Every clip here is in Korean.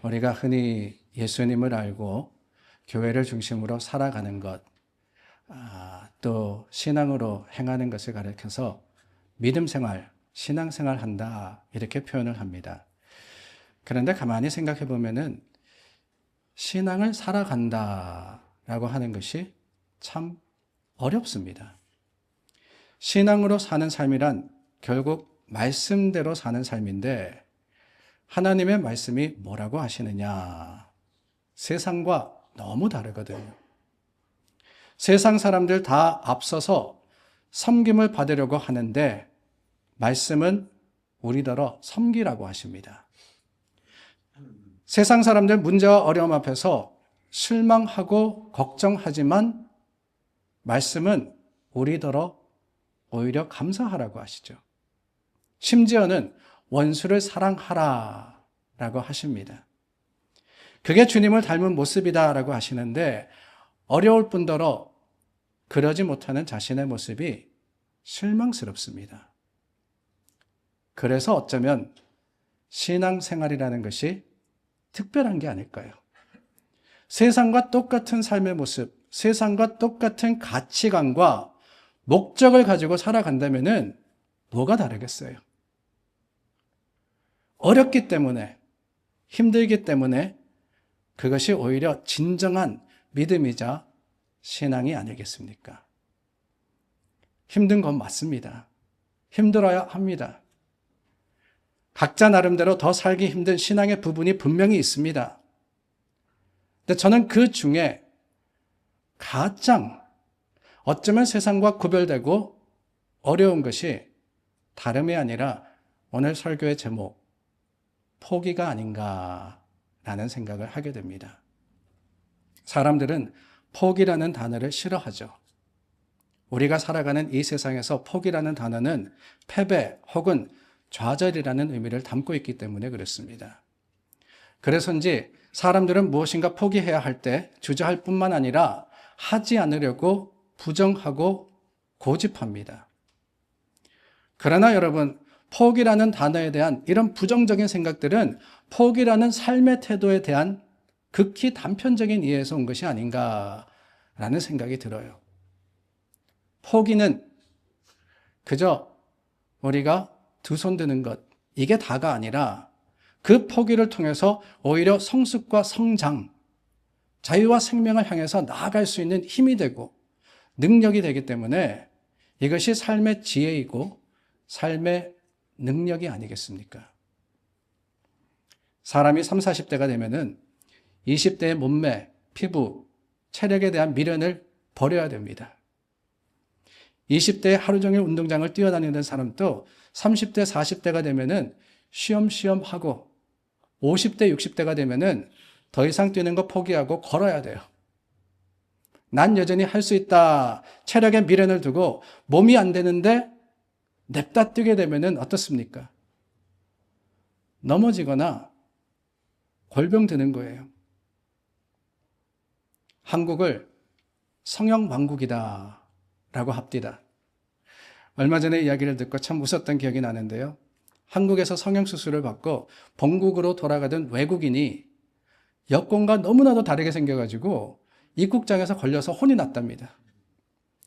우리가 흔히 예수님을 알고 교회를 중심으로 살아가는 것, 또 신앙으로 행하는 것을 가리켜서 믿음 생활, 신앙 생활 한다 이렇게 표현을 합니다. 그런데 가만히 생각해 보면은 신앙을 살아간다라고 하는 것이 참 어렵습니다. 신앙으로 사는 삶이란 결국 말씀대로 사는 삶인데 하나님의 말씀이 뭐라고 하시느냐? 세상과 너무 다르거든요. 세상 사람들 다 앞서서 섬김을 받으려고 하는데 말씀은 우리더러 섬기라고 하십니다. 세상 사람들 문제와 어려움 앞에서 실망하고 걱정하지만 말씀은 우리더러 오히려 감사하라고 하시죠. 심지어는 원수를 사랑하라 라고 하십니다. 그게 주님을 닮은 모습이다라고 하시는데 어려울 뿐더러 그러지 못하는 자신의 모습이 실망스럽습니다. 그래서 어쩌면 신앙생활이라는 것이 특별한 게 아닐까요? 세상과 똑같은 삶의 모습, 세상과 똑같은 가치관과 목적을 가지고 살아간다면은 뭐가 다르겠어요? 어렵기 때문에, 힘들기 때문에 그것이 오히려 진정한 믿음이자 신앙이 아니겠습니까? 힘든 건 맞습니다. 힘들어야 합니다. 각자 나름대로 더 살기 힘든 신앙의 부분이 분명히 있습니다. 근데 저는 그 중에 가장 어쩌면 세상과 구별되고 어려운 것이 다름이 아니라 오늘 설교의 제목, 포기가 아닌가라는 생각을 하게 됩니다. 사람들은 포기라는 단어를 싫어하죠. 우리가 살아가는 이 세상에서 포기라는 단어는 패배 혹은 좌절이라는 의미를 담고 있기 때문에 그렇습니다. 그래서인지 사람들은 무엇인가 포기해야 할 때 주저할 뿐만 아니라 하지 않으려고 부정하고 고집합니다. 그러나 여러분, 포기라는 단어에 대한 이런 부정적인 생각들은 포기라는 삶의 태도에 대한 극히 단편적인 이해에서 온 것이 아닌가라는 생각이 들어요. 포기는 그저 우리가 두 손 드는 것, 이게 다가 아니라 그 포기를 통해서 오히려 성숙과 성장, 자유와 생명을 향해서 나아갈 수 있는 힘이 되고 능력이 되기 때문에 이것이 삶의 지혜이고 삶의 능력이 아니겠습니까? 사람이 30, 40대가 되면은 20대의 몸매, 피부, 체력에 대한 미련을 버려야 됩니다. 20대에 하루 종일 운동장을 뛰어다니는 사람도 30대, 40대가 되면은 쉬엄쉬엄 하고 50대, 60대가 되면은 더 이상 뛰는 거 포기하고 걸어야 돼요. 난 여전히 할 수 있다. 체력에 미련을 두고 몸이 안 되는데 냅다 뛰게 되면은 어떻습니까? 넘어지거나 골병 드는 거예요. 한국을 성형왕국이다 라고 합디다. 얼마 전에 이야기를 듣고 참 웃었던 기억이 나는데요. 한국에서 성형수술을 받고 본국으로 돌아가던 외국인이 여권과 너무나도 다르게 생겨가지고 입국장에서 걸려서 혼이 났답니다.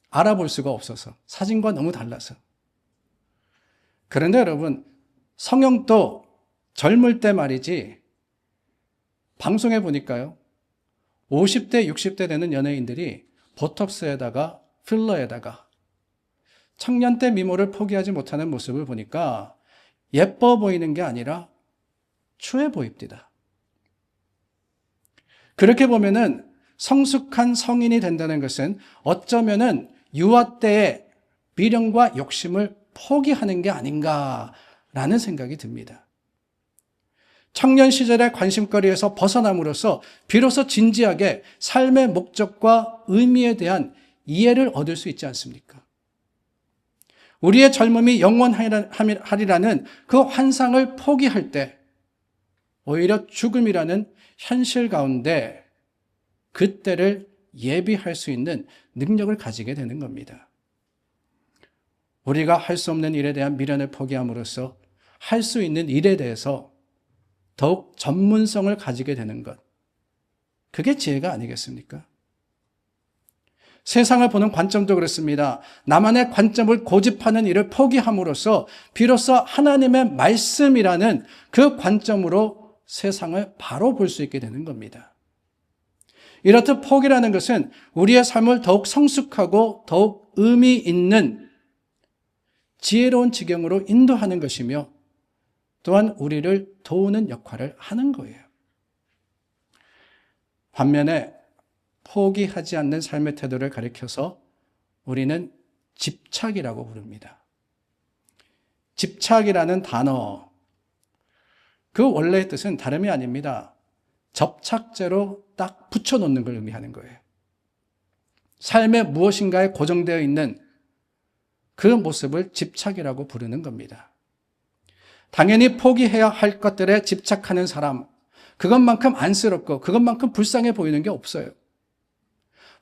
알아볼 수가 없어서, 사진과 너무 달라서. 그런데 여러분, 성형도 젊을 때 말이지, 방송에 보니까요, 50대, 60대 되는 연예인들이 보톡스에다가 필러에다가 청년 때 미모를 포기하지 못하는 모습을 보니까 예뻐 보이는 게 아니라 추해 보입니다. 그렇게 보면은 성숙한 성인이 된다는 것은 어쩌면은 유아 때의 미련과 욕심을 포기하는 게 아닌가라는 생각이 듭니다. 청년 시절의 관심거리에서 벗어남으로써 비로소 진지하게 삶의 목적과 의미에 대한 이해를 얻을 수 있지 않습니까? 우리의 젊음이 영원하리라는 그 환상을 포기할 때 오히려 죽음이라는 현실 가운데 그때를 예비할 수 있는 능력을 가지게 되는 겁니다. 우리가 할 수 없는 일에 대한 미련을 포기함으로써 할 수 있는 일에 대해서 더욱 전문성을 가지게 되는 것. 그게 지혜가 아니겠습니까? 세상을 보는 관점도 그렇습니다. 나만의 관점을 고집하는 일을 포기함으로써 비로소 하나님의 말씀이라는 그 관점으로 세상을 바로 볼 수 있게 되는 겁니다. 이렇듯 포기라는 것은 우리의 삶을 더욱 성숙하고 더욱 의미 있는 지혜로운 지경으로 인도하는 것이며 또한 우리를 도우는 역할을 하는 거예요. 반면에 포기하지 않는 삶의 태도를 가리켜서 우리는 집착이라고 부릅니다. 집착이라는 단어, 그 원래의 뜻은 다름이 아닙니다. 접착제로 딱 붙여놓는 걸 의미하는 거예요. 삶의 무엇인가에 고정되어 있는 그 모습을 집착이라고 부르는 겁니다. 당연히 포기해야 할 것들에 집착하는 사람, 그것만큼 안쓰럽고 그것만큼 불쌍해 보이는 게 없어요.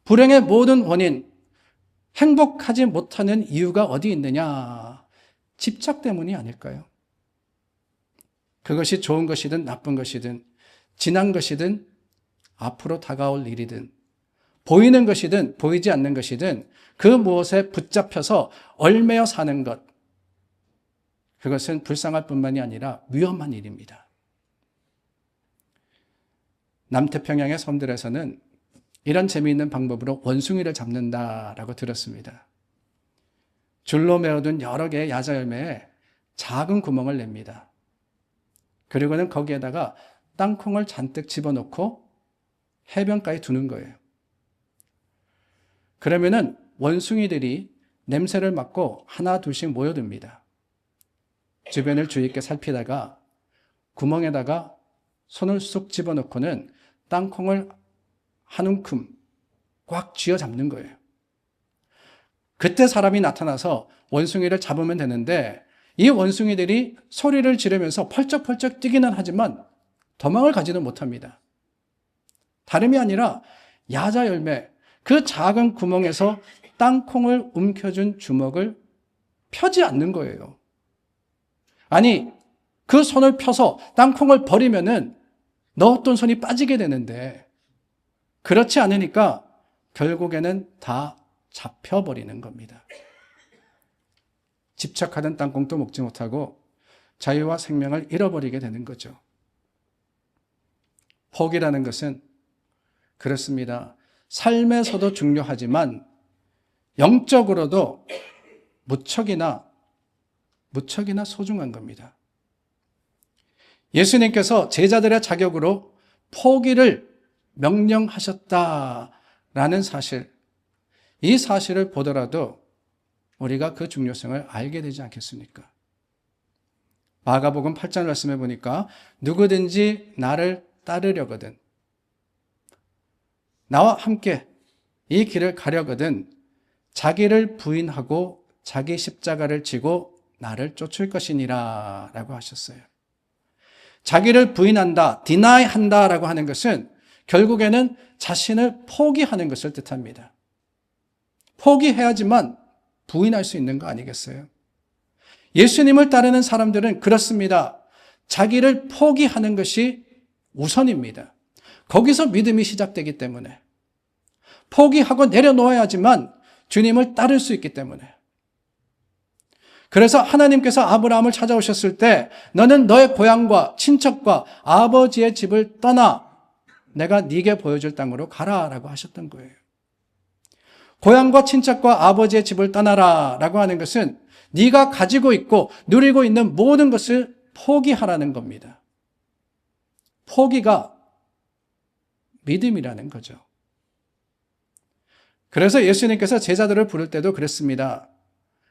불행의 모든 원인, 행복하지 못하는 이유가 어디 있느냐? 집착 때문이 아닐까요? 그것이 좋은 것이든 나쁜 것이든 지난 것이든 앞으로 다가올 일이든 보이는 것이든 보이지 않는 것이든 그 무엇에 붙잡혀서 얽매여 사는 것, 그것은 불쌍할 뿐만이 아니라 위험한 일입니다. 남태평양의 섬들에서는 이런 재미있는 방법으로 원숭이를 잡는다라고 들었습니다. 줄로 메어둔 여러 개의 야자 열매에 작은 구멍을 냅니다. 그리고는 거기에다가 땅콩을 잔뜩 집어넣고 해변가에 두는 거예요. 그러면은 원숭이들이 냄새를 맡고 하나 둘씩 모여듭니다. 주변을 주의 있게 살피다가 구멍에다가 손을 쑥 집어넣고는 땅콩을 한 움큼 꽉 쥐어 잡는 거예요. 그때 사람이 나타나서 원숭이를 잡으면 되는데 이 원숭이들이 소리를 지르면서 펄쩍펄쩍 뛰기는 하지만 도망을 가지는 못합니다. 다름이 아니라 야자 열매, 그 작은 구멍에서 땅콩을 움켜준 주먹을 펴지 않는 거예요. 아니, 그 손을 펴서 땅콩을 버리면은 넣었던 손이 빠지게 되는데 그렇지 않으니까 결국에는 다 잡혀버리는 겁니다. 집착하던 땅콩도 먹지 못하고 자유와 생명을 잃어버리게 되는 거죠. 포기라는 것은 그렇습니다. 삶에서도 중요하지만 영적으로도 무척이나 소중한 겁니다. 예수님께서 제자들의 자격으로 포기를 명령하셨다라는 사실, 이 사실을 보더라도 우리가 그 중요성을 알게 되지 않겠습니까? 마가복음 8장 말씀해 보니까 누구든지 나를 따르려거든, 나와 함께 이 길을 가려거든 자기를 부인하고 자기 십자가를 지고 나를 쫓을 것이니라 라고 하셨어요. 자기를 부인한다, deny 한다라고 하는 것은 결국에는 자신을 포기하는 것을 뜻합니다. 포기해야지만 부인할 수 있는 거 아니겠어요? 예수님을 따르는 사람들은 그렇습니다. 자기를 포기하는 것이 우선입니다. 거기서 믿음이 시작되기 때문에 포기하고 내려놓아야지만 주님을 따를 수 있기 때문에. 그래서 하나님께서 아브라함을 찾아오셨을 때 너는 너의 고향과 친척과 아버지의 집을 떠나 내가 네게 보여줄 땅으로 가라라고 하셨던 거예요. 고향과 친척과 아버지의 집을 떠나라 라고 하는 것은 네가 가지고 있고 누리고 있는 모든 것을 포기하라는 겁니다. 포기가 믿음이라는 거죠. 그래서 예수님께서 제자들을 부를 때도 그랬습니다.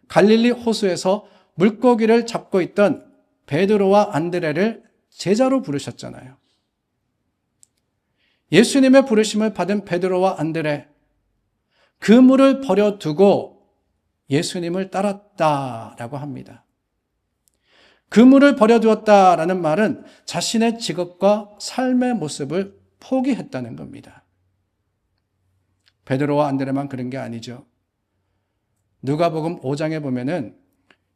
갈릴리 호수에서 물고기를 잡고 있던 베드로와 안드레를 제자로 부르셨잖아요. 예수님의 부르심을 받은 베드로와 안드레, 그물을 버려두고 예수님을 따랐다라고 합니다. 그물을 버려두었다라는 말은 자신의 직업과 삶의 모습을 포기했다는 겁니다. 베드로와 안드레만 그런 게 아니죠. 누가복음 5장에 보면은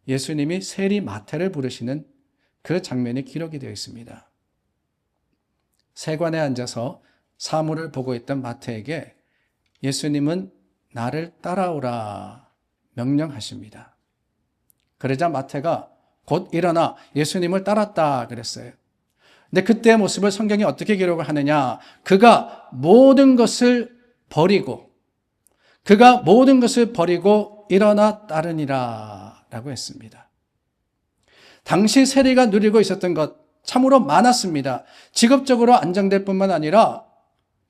예수님이 세리 마태를 부르시는 그 장면이 기록이 되어 있습니다. 세관에 앉아서 사물을 보고 있던 마태에게 예수님은 나를 따라오라 명령하십니다. 그러자 마태가 곧 일어나 예수님을 따랐다 그랬어요. 근데 그때의 모습을 성경이 어떻게 기록을 하느냐? 그가 모든 것을 버리고 일어나 따르니라 라고 했습니다. 당시 세리가 누리고 있었던 것 참으로 많았습니다. 직업적으로 안정될 뿐만 아니라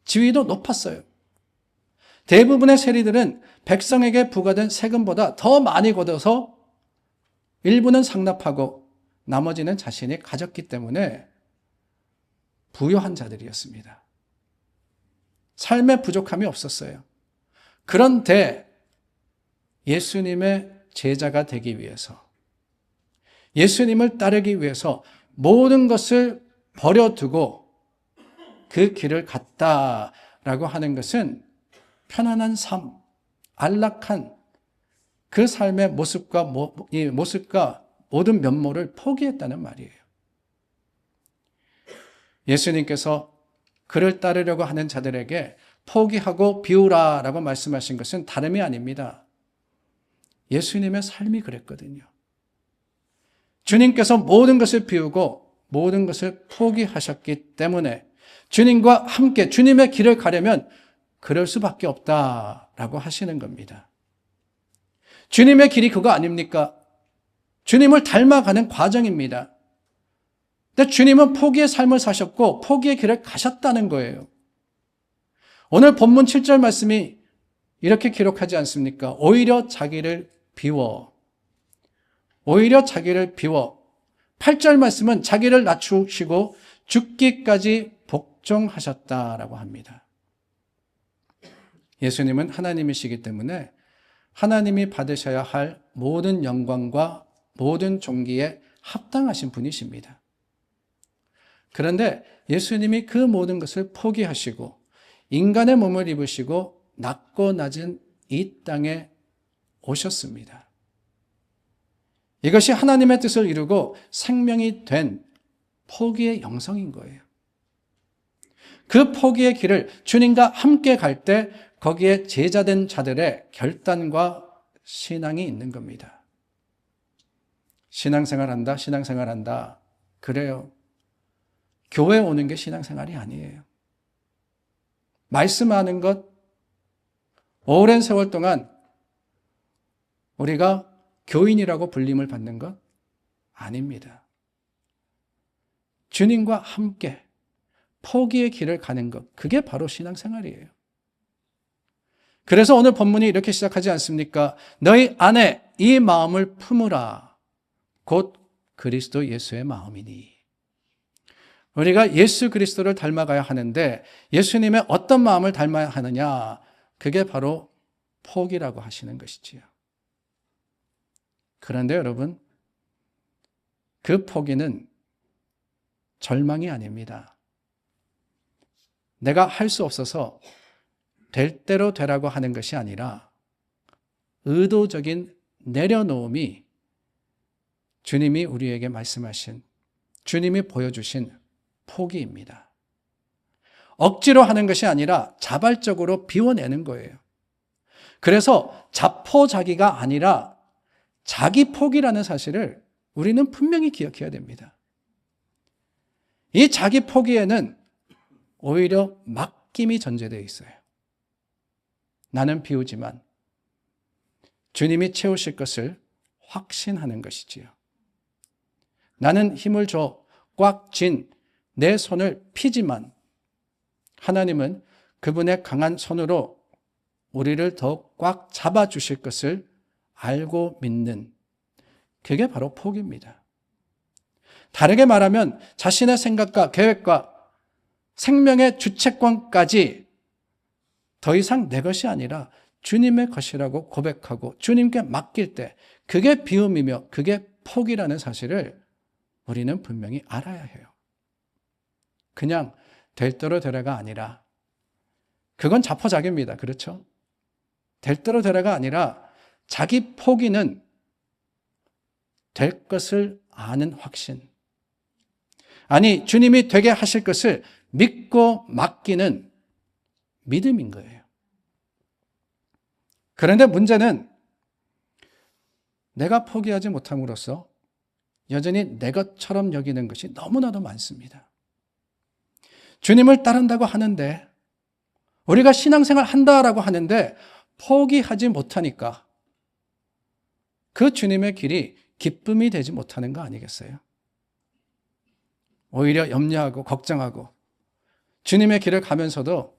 지위도 높았어요. 대부분의 세리들은 백성에게 부과된 세금보다 더 많이 걷어서 일부는 상납하고 나머지는 자신이 가졌기 때문에 부유한 자들이었습니다. 삶에 부족함이 없었어요. 그런데 예수님의 제자가 되기 위해서, 예수님을 따르기 위해서 모든 것을 버려두고 그 길을 갔다라고 하는 것은 편안한 삶, 안락한 그 삶의 모습과 모든 면모를 포기했다는 말이에요. 예수님께서 그를 따르려고 하는 자들에게 포기하고 비우라라고 말씀하신 것은 다름이 아닙니다. 예수님의 삶이 그랬거든요. 주님께서 모든 것을 비우고 모든 것을 포기하셨기 때문에 주님과 함께 주님의 길을 가려면 그럴 수밖에 없다라고 하시는 겁니다. 주님의 길이 그거 아닙니까? 주님을 닮아가는 과정입니다. 근데 주님은 포기의 삶을 사셨고 포기의 길을 가셨다는 거예요. 오늘 본문 7절 말씀이 이렇게 기록하지 않습니까? 오히려 자기를 비워. 8절 말씀은 자기를 낮추시고 죽기까지 복종하셨다라고 합니다. 예수님은 하나님이시기 때문에 하나님이 받으셔야 할 모든 영광과 모든 존귀에 합당하신 분이십니다. 그런데 예수님이 그 모든 것을 포기하시고 인간의 몸을 입으시고 낮고 낮은 이 땅에 오셨습니다. 이것이 하나님의 뜻을 이루고 생명이 된 포기의 영성인 거예요. 그 포기의 길을 주님과 함께 갈 때 거기에 제자된 자들의 결단과 신앙이 있는 겁니다. 신앙생활한다. 그래요. 교회 오는 게 신앙생활이 아니에요. 말씀하는 것, 오랜 세월 동안 우리가 교인이라고 불림을 받는 것 아닙니다. 주님과 함께 포기의 길을 가는 것, 그게 바로 신앙생활이에요. 그래서 오늘 본문이 이렇게 시작하지 않습니까? 너희 안에 이 마음을 품으라. 곧 그리스도 예수의 마음이니. 우리가 예수 그리스도를 닮아가야 하는데 예수님의 어떤 마음을 닮아야 하느냐? 그게 바로 포기라고 하시는 것이지요. 그런데 여러분, 그 포기는 절망이 아닙니다. 내가 할 수 없어서 될 대로 되라고 하는 것이 아니라 의도적인 내려놓음이 주님이 우리에게 말씀하신, 주님이 보여주신 포기입니다. 억지로 하는 것이 아니라 자발적으로 비워내는 거예요. 그래서 자포자기가 아니라 자기 포기라는 사실을 우리는 분명히 기억해야 됩니다. 이 자기 포기에는 오히려 맡김이 전제되어 있어요. 나는 비우지만 주님이 채우실 것을 확신하는 것이지요. 나는 힘을 줘 꽉 쥔 내 손을 피지만 하나님은 그분의 강한 손으로 우리를 더욱 꽉 잡아주실 것을 알고 믿는, 그게 바로 포기입니다. 다르게 말하면 자신의 생각과 계획과 생명의 주체권까지 더 이상 내 것이 아니라 주님의 것이라고 고백하고 주님께 맡길 때 그게 비움이며 그게 포기라는 사실을 우리는 분명히 알아야 해요. 그냥 될 대로 되라가 아니라, 그건 자포자기입니다. 그렇죠? 될 대로 되라가 아니라 자기 포기는 될 것을 아는 확신. 아니, 주님이 되게 하실 것을 믿고 맡기는 믿음인 거예요. 그런데 문제는 내가 포기하지 못함으로써 여전히 내 것처럼 여기는 것이 너무나도 많습니다. 주님을 따른다고 하는데, 우리가 신앙생활 한다라고 하는데 포기하지 못하니까 그 주님의 길이 기쁨이 되지 못하는 거 아니겠어요? 오히려 염려하고 걱정하고 주님의 길을 가면서도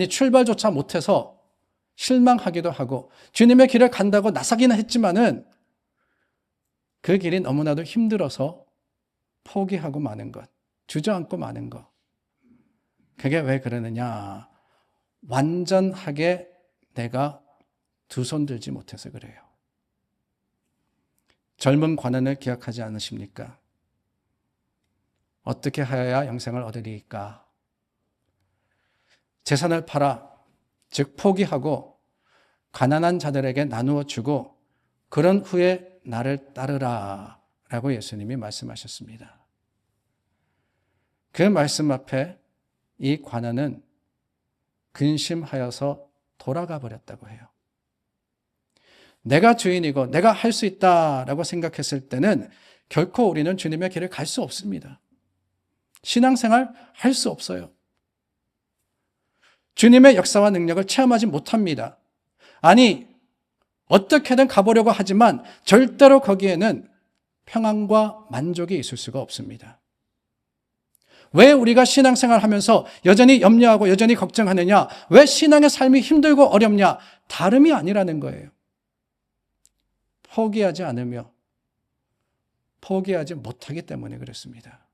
출발조차 못해서 실망하기도 하고 주님의 길을 간다고 나서기는 했지만은 그 길이 너무나도 힘들어서 포기하고 마는 것, 주저앉고 마는 것. 그게 왜 그러느냐? 완전하게 내가 두 손 들지 못해서 그래요. 젊은 관원을 기억하지 않으십니까? 어떻게 하여야 영생을 얻으리까? 재산을 팔아, 즉 포기하고 가난한 자들에게 나누어 주고 그런 후에 나를 따르라 라고 예수님이 말씀하셨습니다. 그 말씀 앞에 이 관원은 근심하여서 돌아가 버렸다고 해요. 내가 주인이고 내가 할 수 있다라고 생각했을 때는 결코 우리는 주님의 길을 갈 수 없습니다. 신앙생활 할 수 없어요. 주님의 역사와 능력을 체험하지 못합니다. 어떻게든 가보려고 하지만 절대로 거기에는 평안과 만족이 있을 수가 없습니다. 왜 우리가 신앙생활 하면서 여전히 염려하고 여전히 걱정하느냐? 왜 신앙의 삶이 힘들고 어렵냐? 다름이 아니라는 거예요. 포기하지 않으며 포기하지 못하기 때문에 그렇습니다.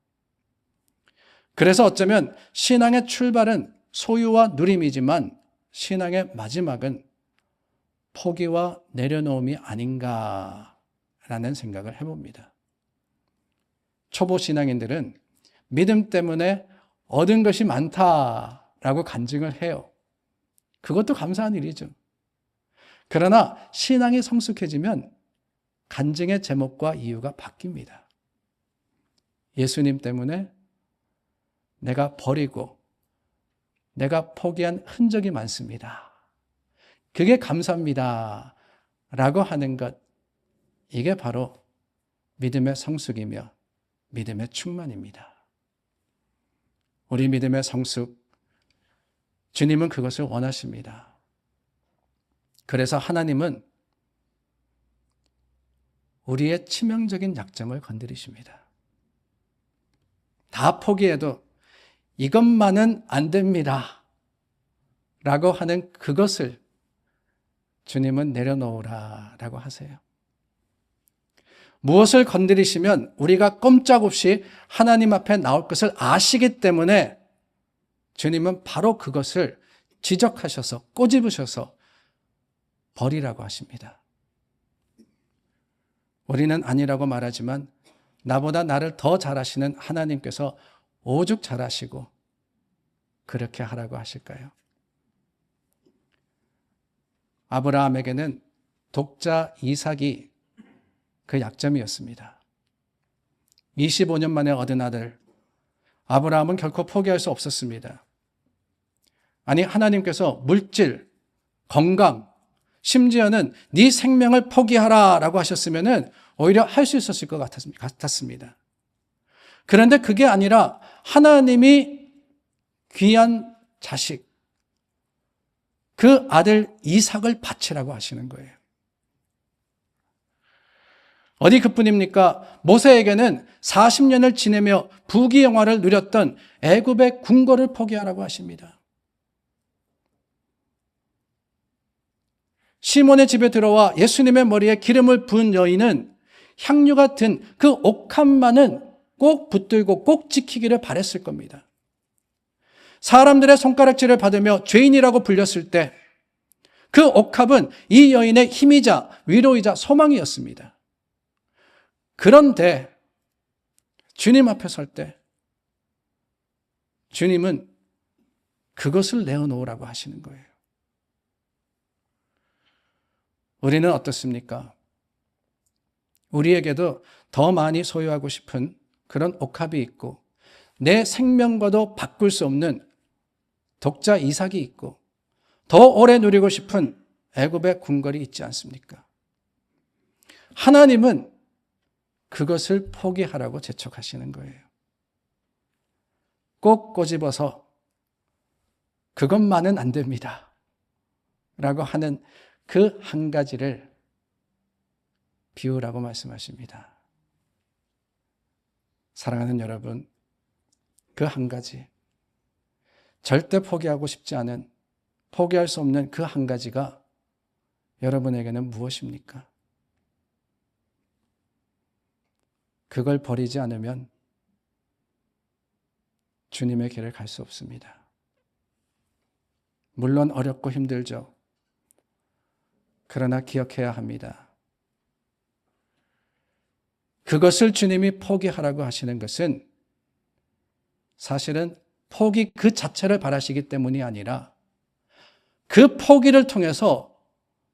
그래서 어쩌면 신앙의 출발은 소유와 누림이지만 신앙의 마지막은 포기와 내려놓음이 아닌가라는 생각을 해봅니다. 초보 신앙인들은 믿음 때문에 얻은 것이 많다라고 간증을 해요. 그것도 감사한 일이죠. 그러나 신앙이 성숙해지면 간증의 제목과 이유가 바뀝니다. 예수님 때문에 내가 버리고 내가 포기한 흔적이 많습니다. 그게 감사합니다 라고 하는 것, 이게 바로 믿음의 성숙이며 믿음의 충만입니다. 우리 믿음의 성숙, 주님은 그것을 원하십니다. 그래서 하나님은 우리의 치명적인 약점을 건드리십니다. 다 포기해도 이것만은 안 됩니다 라고 하는 그것을 주님은 내려놓으라 라고 하세요. 무엇을 건드리시면 우리가 꼼짝없이 하나님 앞에 나올 것을 아시기 때문에 주님은 바로 그것을 지적하셔서 꼬집으셔서 버리라고 하십니다. 우리는 아니라고 말하지만 나보다 나를 더 잘하시는 하나님께서 오죽 잘하시고 그렇게 하라고 하실까요? 아브라함에게는 독자 이삭이 그 약점이었습니다. 25년 만에 얻은 아들, 아브라함은 결코 포기할 수 없었습니다. 하나님께서 물질, 건강, 심지어는 네 생명을 포기하라 라고 하셨으면 오히려 할 수 있었을 것 같았습니다. 그런데 그게 아니라 하나님이 귀한 자식, 그 아들 이삭을 바치라고 하시는 거예요. 어디 그뿐입니까? 모세에게는 40년을 지내며 부귀영화를 누렸던 애굽의 궁궐을 포기하라고 하십니다. 시몬의 집에 들어와 예수님의 머리에 기름을 부은 여인은 향유 같은 그 옥합만은 꼭 붙들고 꼭 지키기를 바랬을 겁니다. 사람들의 손가락질을 받으며 죄인이라고 불렸을 때 그 옥합은 이 여인의 힘이자 위로이자 소망이었습니다. 그런데 주님 앞에 설 때 주님은 그것을 내어놓으라고 하시는 거예요. 우리는 어떻습니까? 우리에게도 더 많이 소유하고 싶은 그런 옥합이 있고 내 생명과도 바꿀 수 없는 독자 이삭이 있고 더 오래 누리고 싶은 애굽의 궁궐이 있지 않습니까? 하나님은 그것을 포기하라고 재촉하시는 거예요. 꼭 꼬집어서 그것만은 안 됩니다 라고 하는 그 한 가지를 비우라고 말씀하십니다. 사랑하는 여러분, 그 한 가지, 절대 포기하고 싶지 않은, 포기할 수 없는 그 한 가지가 여러분에게는 무엇입니까? 그걸 버리지 않으면 주님의 길을 갈 수 없습니다. 물론 어렵고 힘들죠. 그러나 기억해야 합니다. 그것을 주님이 포기하라고 하시는 것은 사실은 포기 그 자체를 바라시기 때문이 아니라 그 포기를 통해서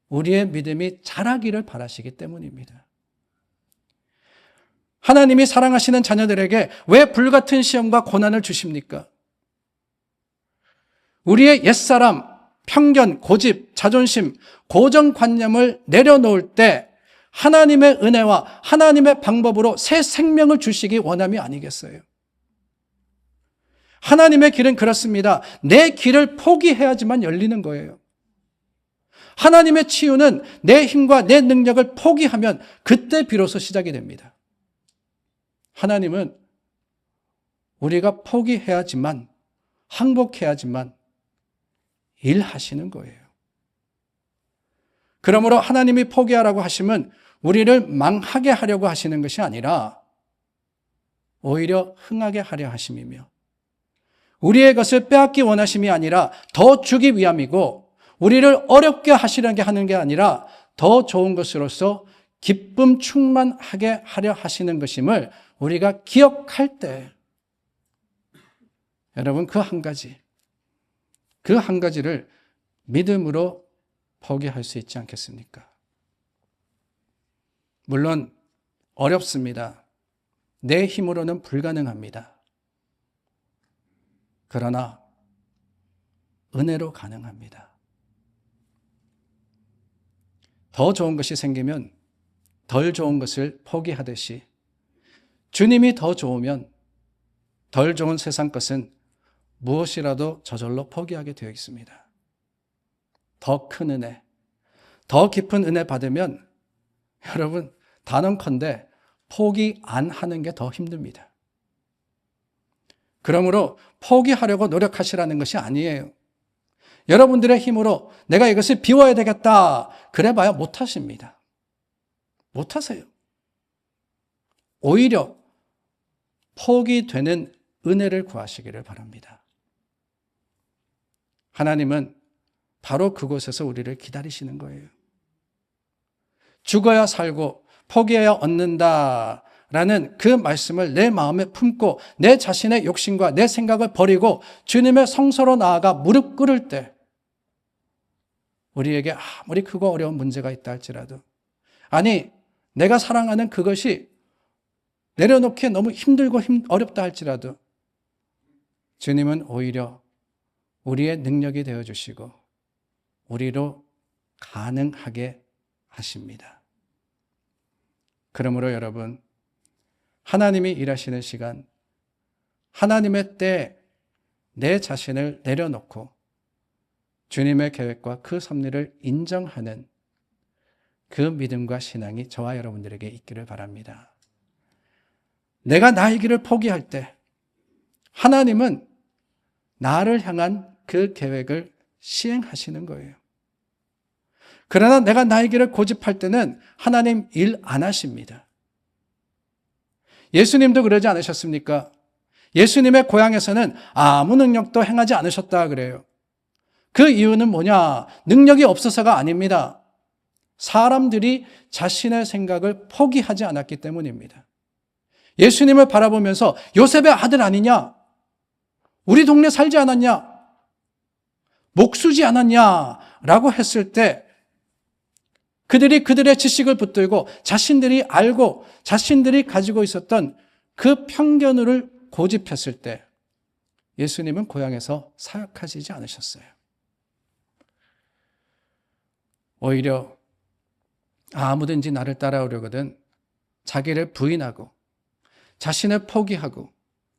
우리의 믿음이 자라기를 바라시기 때문입니다. 하나님이 사랑하시는 자녀들에게 왜 불같은 시험과 고난을 주십니까? 우리의 옛사람, 편견, 고집, 자존심, 고정관념을 내려놓을 때 하나님의 은혜와 하나님의 방법으로 새 생명을 주시기 원함이 아니겠어요? 하나님의 길은 그렇습니다. 내 길을 포기해야지만 열리는 거예요. 하나님의 치유는 내 힘과 내 능력을 포기하면 그때 비로소 시작이 됩니다. 하나님은 우리가 포기해야지만, 항복해야지만 일하시는 거예요. 그러므로 하나님이 포기하라고 하시면 우리를 망하게 하려고 하시는 것이 아니라 오히려 흥하게 하려 하심이며 우리의 것을 빼앗기 원하심이 아니라 더 주기 위함이고 우리를 어렵게 하시려게 하는 게 아니라 더 좋은 것으로서 기쁨 충만하게 하려 하시는 것임을 우리가 기억할 때 여러분 그 한 가지를 믿음으로 포기할 수 있지 않겠습니까? 물론 어렵습니다. 내 힘으로는 불가능합니다. 그러나 은혜로 가능합니다. 더 좋은 것이 생기면 덜 좋은 것을 포기하듯이 주님이 더 좋으면 덜 좋은 세상 것은 무엇이라도 저절로 포기하게 되어 있습니다. 더 큰 은혜, 더 깊은 은혜 받으면 여러분 단언컨대 포기 안 하는 게 더 힘듭니다. 그러므로 포기하려고 노력하시라는 것이 아니에요. 여러분들의 힘으로 내가 이것을 비워야 되겠다 그래봐야 못하십니다. 못하세요. 오히려 포기되는 은혜를 구하시기를 바랍니다. 하나님은 바로 그곳에서 우리를 기다리시는 거예요. 죽어야 살고 포기해야 얻는다 라는 그 말씀을 내 마음에 품고 내 자신의 욕심과 내 생각을 버리고 주님의 성소로 나아가 무릎 꿇을 때 우리에게 아무리 크고 어려운 문제가 있다 할지라도 아니 내가 사랑하는 그것이 내려놓기에 너무 힘들고 어렵다 할지라도 주님은 오히려 우리의 능력이 되어주시고 우리로 가능하게 하십니다. 그러므로 여러분 하나님이 일하시는 시간 하나님의 때에 내 자신을 내려놓고 주님의 계획과 그 섭리를 인정하는 그 믿음과 신앙이 저와 여러분들에게 있기를 바랍니다. 내가 나의 길을 포기할 때 하나님은 나를 향한 그 계획을 시행하시는 거예요. 그러나 내가 나의 길을 고집할 때는 하나님 일 안 하십니다. 예수님도 그러지 않으셨습니까? 예수님의 고향에서는 아무 능력도 행하지 않으셨다 그래요. 그 이유는 뭐냐? 능력이 없어서가 아닙니다. 사람들이 자신의 생각을 포기하지 않았기 때문입니다. 예수님을 바라보면서 요셉의 아들 아니냐? 우리 동네 살지 않았냐? 목수지 않았냐? 라고 했을 때 그들이 그들의 지식을 붙들고 자신들이 알고 자신들이 가지고 있었던 그 편견을 고집했을 때 예수님은 고향에서 사역하시지 않으셨어요. 오히려 아무든지 나를 따라오려거든 자기를 부인하고 자신을 포기하고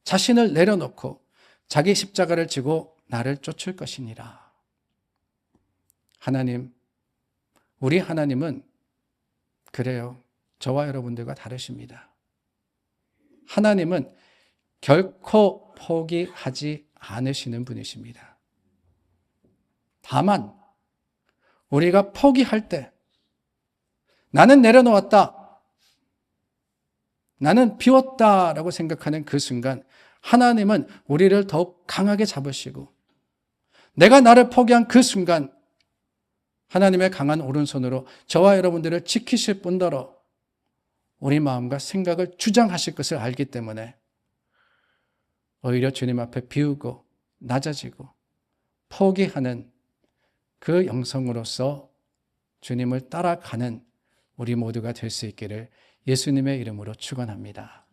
자신을 내려놓고 자기 십자가를 지고 나를 쫓을 것이니라. 하나님, 우리 하나님은 그래요. 저와 여러분들과 다르십니다. 하나님은 결코 포기하지 않으시는 분이십니다. 다만 우리가 포기할 때 나는 내려놓았다, 나는 비웠다라고 생각하는 그 순간 하나님은 우리를 더욱 강하게 잡으시고 내가 나를 포기한 그 순간 하나님의 강한 오른손으로 저와 여러분들을 지키실 뿐더러 우리 마음과 생각을 주장하실 것을 알기 때문에 오히려 주님 앞에 비우고 낮아지고 포기하는 그 영성으로서 주님을 따라가는 우리 모두가 될 수 있기를 예수님의 이름으로 축원합니다.